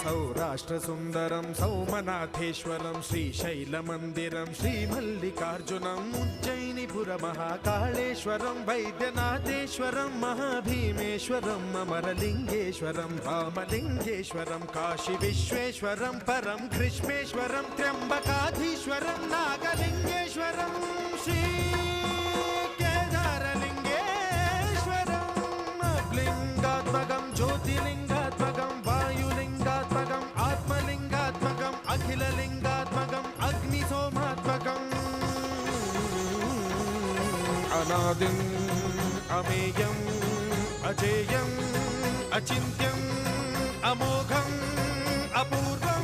सौराष्ट्रसुन्दरं सौमनाथेश्वरं श्रीशैलमन्दिरं श्रीमल्लिकार्जुनम् उज्जयिनीपुरमहाकाळेश्वरं वैद्यनाथेश्वरं महाभीमेश्वरम् अमरलिङ्गेश्वरं रामलिङ्गेश्वरं काशीविश्वेश्वरं परं ग्रीष्मेश्वरं त्र्यम्बकाधीश्वरं नागलिङ्गेश्वरं श्री लिंगात्मकं ज्योतिलिंगात्मकं वायुलिंगात्मकं आत्मलिंगात्मकं अखिललिंगात्मकं अग्निसोमात्मकम् अनादिं अमेयं अजेयं अचिन्त्यं अमोघं अपूर्वम्